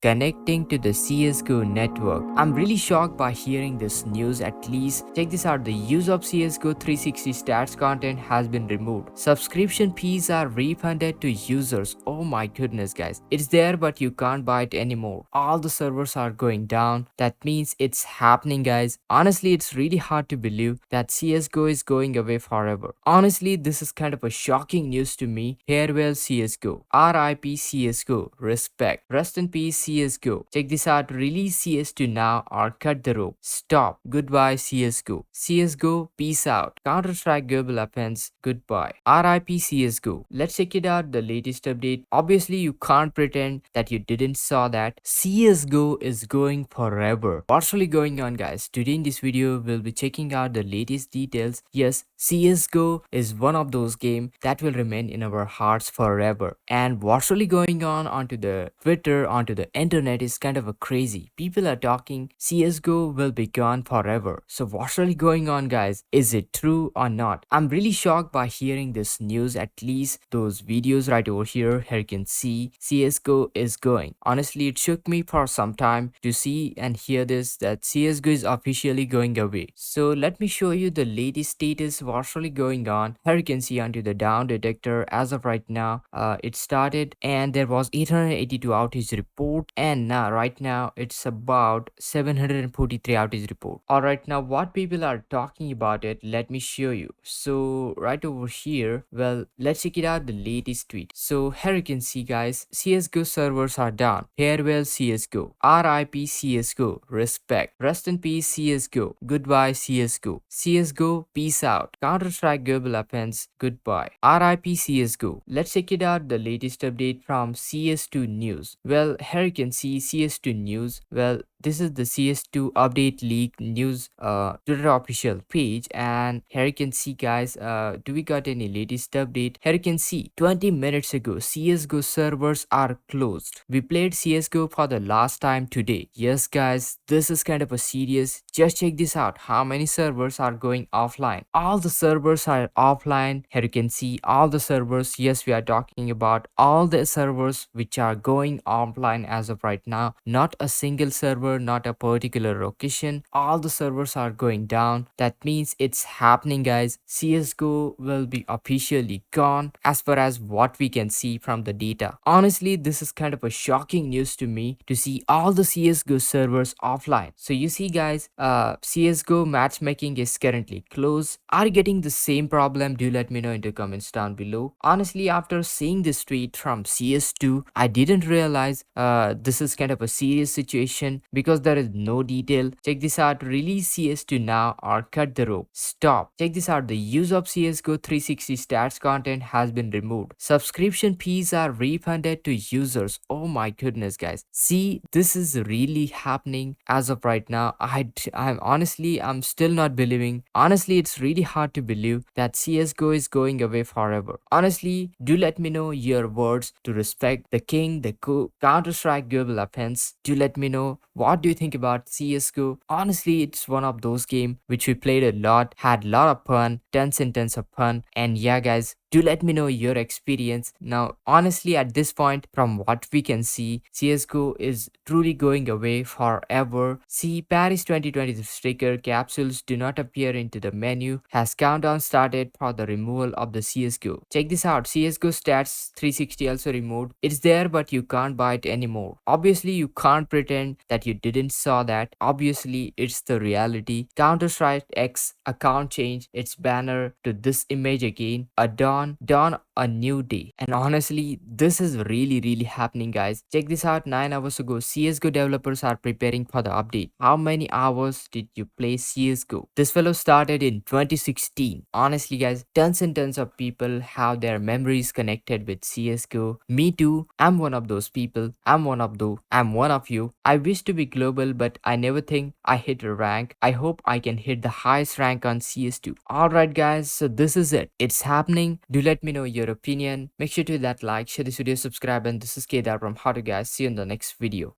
connecting to the CSGO network. I'm really shocked by hearing this news. At least check this out, the use of CSGO 360 stats content has been removed. Subscription fees are refunded to users. Oh my goodness guys, it's there but you can't buy it anymore. All the servers are going down. That means it's happening guys. Honestly, it's really hard to believe that CSGO is going away forever. Honestly, this is kind of a shocking news to me. Farewell CSGO. RIP CSGO. Respect. Rest in peace CSGO. Check this out. Release CS2 now or cut the rope. Stop. Goodbye CSGO. CSGO. Peace out. Counter-Strike Global Offense. Goodbye. RIP CSGO. Let's check it out. The latest update. Obviously, you can't pretend that you didn't saw that. CSGO is going forever. What's really going on guys? Today in this video, we'll be checking out the latest details. Yes, CSGO is one of those games that will remain in our hearts forever. And what's really going on onto the Twitter, onto the internet is kind of a crazy. People are talking CSGO will be gone forever. So what's really going on guys? Is it true or not? I'm really shocked by hearing this news. At least those videos right over here you can see CSGO is going. Honestly, it shook me for some time to see and hear this that CSGO is officially going away. So let me show you the latest status what's really going on. Here you can see onto the down detector as of right now it started and there was 882 outage report, and now right now it's about 743 outage report. All right, now what people are talking about it, let me show you. So right over here, well, let's check it out the latest tweet. So here you can see guys, CSGO servers are down. Farewell CSGO. RIP CSGO. Respect. Rest in peace CSGO. Goodbye CSGO. CSGO. Peace out. Counter-Strike Global Offense. Goodbye. RIP CSGO. Let's check it out the latest update from CS2 News. Well, here you can see CS2 News. Well, this is the CS2 update leak news Twitter official page, and here you can see guys, do we got any latest update? Here you can see 20 minutes ago CSGO servers are closed. We played CSGO for the last time today. Yes guys, this is kind of a serious. Just check this out, how many servers are going offline. All the servers are offline. Here you can see all the servers. Yes, we are talking about all the servers which are going offline as of right now. Not a single server, not a particular location. All the servers are going down. That means it's happening guys. CSGO will be officially gone as far as what we can see from the data. Honestly, this is kind of a shocking news to me to see all the CSGO servers offline. So you see guys, CSGO matchmaking is currently closed. Are you getting the same problem? Do let me know in the comments down below. Honestly, after seeing this tweet from CS2, I didn't realize this is kind of a serious situation because there is no detail. Check this out, release CS2 now or cut the rope. Stop. Check this out, the use of CSGO 360 stats content has been removed. Subscription fees are refunded to users. Oh my goodness guys. See, this is really happening as of right now. I'm still not believing. Honestly, it's really hard to believe that CSGO is going away forever. Honestly, do let me know your words to respect the king, the Counter-Strike Global Offense. Do let me know what do you think about CSGO. Honestly, it's one of those games which we played a lot, had a lot of fun, tons and tons of fun. And yeah guys, do let me know your experience. Now, honestly, at this point, from what we can see, CSGO is truly going away forever. See, Paris 2020 sticker capsules do not appear into the menu. Has countdown started for the removal of the CSGO. Check this out, CSGO stats 360 also removed. It's there but you can't buy it anymore. Obviously, you can't pretend that you didn't saw that. Obviously, it's the reality. Counter-Strike X account change its banner to this image again. A dawn a new day. And honestly, this is really happening guys. Check this out, 9 hours ago CSGO developers are preparing for the update. How many hours did you play CSGO? This fellow started in 2016. Honestly guys, tons and tons of people have their memories connected with CSGO. Me too, I'm one of those people. I'm one of you. I wish to be global, but I never think I hit a rank. I hope I can hit the highest rank on CS2. Alright guys, so this is it. It's happening. Do let me know your opinion. Make sure to hit that like, share this video, subscribe, and this is Kedar from How to Guys. See you in the next video.